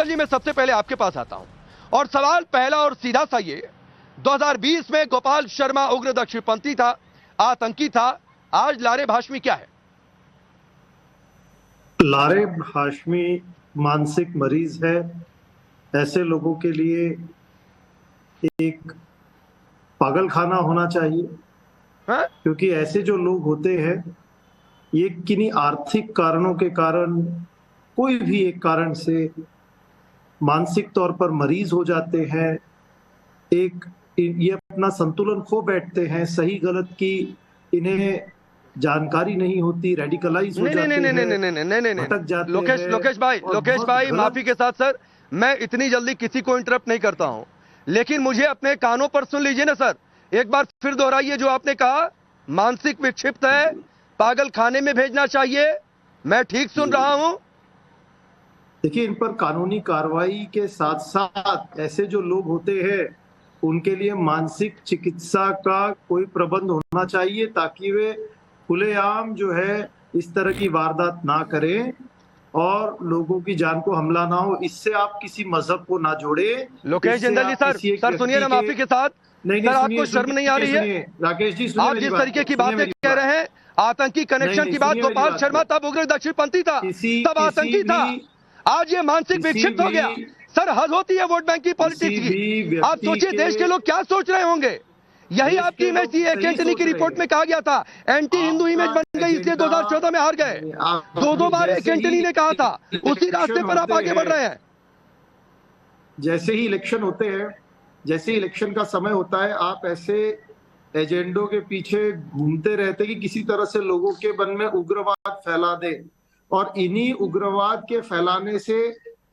जिंदल जी, मैं सबसे पहले आपके पास आता हूं और सवाल पहला और सीधा सा ये, 2020 में गोपाल शर्मा उग्र दक्षिणपंथी था, आतंकी था, आज लारेब हाशमी क्या है? लारेब हाशमी मानसिक मरीज है। ऐसे लोगों के लिए एक पागलखाना होना चाहिए। हा? क्योंकि ऐसे जो लोग होते हैं ये किन्हीं आर्थिक कारणों के कारण, कोई भी एक कारण से मानसिक तौर पर मरीज हो जाते हैं। ये अपना संतुलन खो बैठते हैं, सही गलत की इन्हें जानकारी नहीं होती, रेडिकलाइज हो नहीं नहीं नहीं जाते नहीं नहीं हैं, नहीं नहीं नहीं नहीं, भटक जाते लोकेश हैं लोकेश और भाई, बहुत माफी के साथ सर, मैं इतनी जल्दी किसी को इंटरप्ट नहीं करता हूं, लेकिन मुझे अपने कानों पर सुन लीजिए ना सर। एक बार फिर दोहराइए जो आपने कहा, मानसिक विक्षिप्त है, पागल खाने में भेजना चाहिए। मैं ठीक सुन रहा हूं? देखिए, इन पर कानूनी कार्रवाई के साथ साथ ऐसे जो लोग होते हैं उनके लिए मानसिक चिकित्सा का कोई प्रबंध होना चाहिए, ताकि वे खुलेआम जो है इस तरह की वारदात ना करें और लोगों की जान को हमला ना हो। इससे आप किसी मजहब को ना जोड़े, लोकेश इससे जिंदल जी, आप सर किसी एक सर सुनिए व्यक्ति ना, के माफी के साथ। नहीं सर, सुनिए आपको शर्म नहीं आ सुनिए रही है? सुनिए राकेश जी, सुनिए आप मेरी जिस बात तरीके को, की सुनिए बातें मेरी कह बात। रहे हैं, आतंकी कनेक्शन की बात, सुनिए मेरी गोपाल बात शर्मा को। तब उग्र दक्षिणपंथी था, तब किसी आतंकी था, भी आज ये मानसिक किसी विक्षिप्त हो भी गया। सर, हद होती है वोट बैंक की किसी पॉलिटिक्स की। भी आप व्यक्ति सोचिए के, देश के लोग क्या सोच रहे होंगे। यही देश आपकी के इमेज लोग थी, एक सही एंटनी की सोच रहे रिपोर्ट हैं। में कहा गया था एंटी हिंदू इमेज आपका बन गई, इसलिए एजेंडा, 2014 में हार गए। दो आप बार एक जैसे ही एंटनी ने कहा था, उसी इलेक्शन रास्ते पर आप होते आगे बढ़ हैं, रहे हैं। जैसे ही इलेक्शन होते हैं, जैसे ही इलेक्शन का समय होता है, आप ऐसे एजेंडों के पीछे घूमते रहते कि किसी तरह से लोगों के मन में उग्रवाद फैला दे, और इन्हीं उग्रवाद के फैलाने से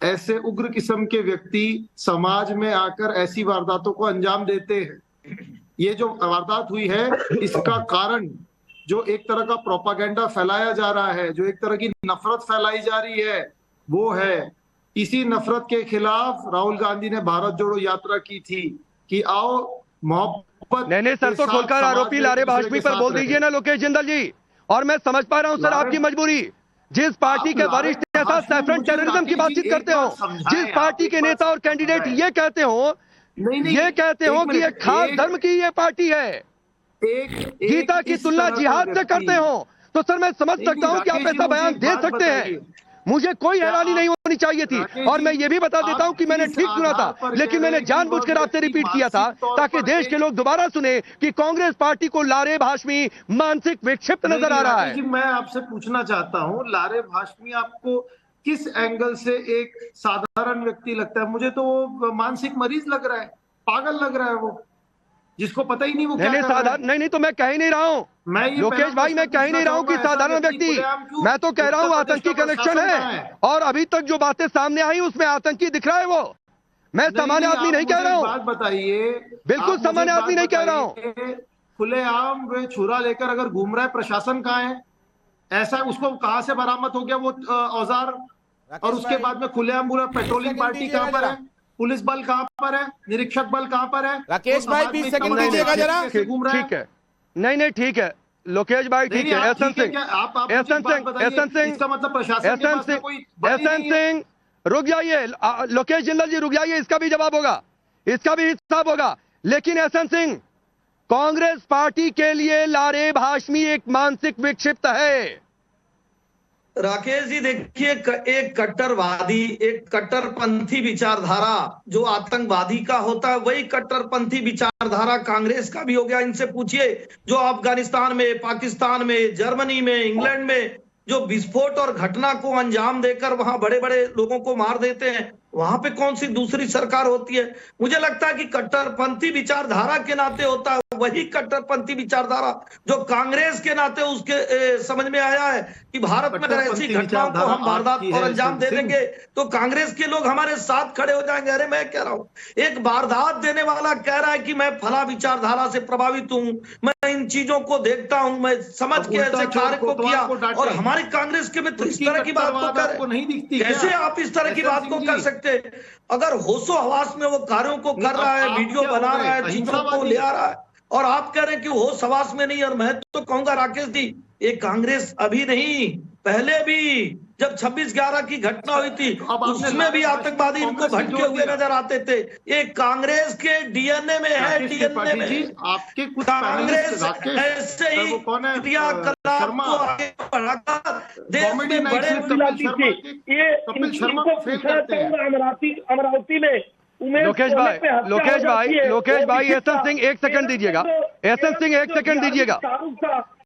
ऐसे उग्र किस्म के व्यक्ति समाज में आकर ऐसी वारदातों को अंजाम देते हैं। ये जो वारदात हुई है, इसका कारण जो एक तरह का प्रोपागेंडा फैलाया जा रहा है, जो एक तरह की नफरत फैलाई जा रही है, वो है इसी नफरत के खिलाफ राहुल गांधी ने भारत जोड़ो यात्रा की थी कि आओ मोहब्बत नहीं नहीं सर, के तो साथ खोलकर समाज आरोपी में एक लारेब दूसरे हाशमी के पर साथ बोल रहे। दीजिए ना लोकेश जिंदल जी। और मैं समझ पा रहा हूं सर आपकी लारेब मजबूरी। जिस पार्टी आप के वरिष्ठ लारेब नेता हाशमी सैफरन मुझे टेररिज्म की राकेश जी बातचीत एक करते हो, बार जिस समझाएं, आप पार्टी एक के बार नेता और कैंडिडेट समझाएं। ये कहते हो, नहीं ये कहते हो एक कि ये मिनट, खास धर्म की ये पार्टी है, गीता एक की इस तुलना तरह का जिहाद से व्यक्ति। करते हो, तो सर मैं समझ नहीं सकता नहीं हूं कि आप राकेश जी, ऐसा मुझे बयान एक दे बात सकते हैं। बताइए, मुझे कोई क्या हैरानी आप, नहीं होनी चाहिए थी। राकेश और जी, मैं ये भी बता देता हूं आप कि मैंने किस ठीक सुना था, आधार पर कह लेकिन रहे मैंने हैं कि वह जानबूझकर आपसे व्यक्ति रिपीट किया था मानसिक तौर ताकि पर देश के एक, लोग दोबारा सुने कि कांग्रेस पार्टी को लारेब हाशमी मानसिक विक्षिप्त नहीं नजर नहीं आ रहा राकेश है। जी, मैं आपसे पूछना चाहता हूं, लारेब हाशमी आपको किस एंगल से एक साधारण व्यक्ति लगता है? मुझे तो वो मानसिक मरीज लग रहा है, पागल लग रहा है, वो जिसको पता ही नहीं वो नहीं क्या नहीं कर रहा है। साधारण, नहीं नहीं, तो मैं कह ही नहीं रहा हूं मैं ये पहला लोकेश भाई, प्रश्न मैं कह ही पूछना नहीं रहा हूं चाहूंगा, कि ऐसा साधारण व्यक्ति व्यक्ति। खुलेआम क्यों? मैं तो कह रहा उत्तर हूं प्रदेश का आतंकी कनेक्शन प्रशासन है, कहाँ है? और अभी तक जो बातें सामने आई उसमें आतंकी दिख रहा है वो। मैं नहीं सामान्य नहीं, आदमी आप नहीं कह मुझे रहा एक हूं, बात बताइए, बिल्कुल आप मुझे सामान्य एक बात आदमी नहीं कह रहा हूं। बताइए, खुलेआम वे छुरा लेकर अगर घूम रहा है, प्रशासन कहाँ है? ऐसा उसको कहां से बरामद हो गया वो औजार? और राकेश उसके भाई बाद में खुलेआम बोला 20 पेट्रोलिंग सेकंड पार्टी कहां दीजिएगा पर जरा। है, पुलिस बल कहां पर है, निरीक्षक बल कहां पर है? वो राकेश भाई समाज में 20 इतना सेकंड बड़ा नहीं नहीं, दीजिएगा अपराधी जरा। कैसे घूम रहा है? ठीक है, नहीं नहीं ठीक है लोकेश भाई, नहीं ठीक नहीं, है। आप एहसन ठीक है सिंह, क्या? आप मुझे एहसन एक बात सिंह, बताइए, एहसन सिंह, इसका मतलब प्रशासन के एहसन पास में सिंह, कोई बल ही एहसन नहीं है? सिंह, रुक जाइए। लोकेश जिंदल जी रुक जाइए, इसका भी जवाब होगा, इसका भी हिसाब होगा। लेकिन एहसन सिंह, कांग्रेस पार्टी के लिए लारेब हाशमी एक मानसिक विक्षिप्त है। राकेश जी देखिए, एक कट्टरवादी, एक कट्टरपंथी विचारधारा जो आतंकवादी का होता है, वही कट्टरपंथी विचारधारा कांग्रेस का भी हो गया। इनसे पूछिए जो अफगानिस्तान में, पाकिस्तान में, जर्मनी में, इंग्लैंड में जो विस्फोट और घटना को अंजाम देकर वहां बड़े बड़े लोगों को मार देते हैं, वहां पे कौन सी दूसरी सरकार होती है? मुझे लगता है कि कट्टरपंथी विचारधारा के नाते होता है वही कट्टरपंथी विचारधारा जो कांग्रेस के नाते उसके समझ में आया है कि भारत में अगर ऐसी घटनाओं को हम वारदात और अंजाम दे देंगे तो कांग्रेस के लोग हमारे साथ खड़े हो जाएंगे। अरे मैं कह रहा हूं, एक वारदात देने वाला कह रहा है कि मैं फला विचारधारा से प्रभावित हूं, मैं इन चीजों को देखता हूं, मैं समझ के ऐसे कार्य को किया, और हमारे कांग्रेस के मित्र इस तरह की बात को कर नहीं दिखती, कैसे आप इस तरह की बात को कर सकते? अगर होशो हवास में वो कार्यों को कर रहा है, वीडियो बना रहा है, चीजों को ले आ रहा है, और आप कह रहे हैं कि होश हवास में नहीं। और मैं तो कहूंगा राकेश जी, ये कांग्रेस अभी नहीं, पहले भी जब 26/11 की घटना हुई थी अब आपने उसमें भी आतंकवादी इनको कांग्रेस से भटके जोड़ हुए दिया। नजर आते थे। ये कांग्रेस के डीएनए में है, राकेश डीएनए त्रिपाठी जी, में आपके कुछ कांग्रेस पैनलिस्ट राकेश ऐसे ही वो कौन है क्रियाकलाप शर्मा, को आगे बढ़ाकर देश कॉमेडी में नाइट बड़े में कपिल शर्मा कपिल शर्मा को फेल करते हैं। अमरावती में उमेश लोकेश कोहले भाई, पे हत्या लोकेश हो जाती भाई, है। लोकेश वो भाई, विचित्र एहसन सिंह एक सेकंड दीजिएगा। एहसन सिंह एक सेकंड दीजिएगा। शाहरुख का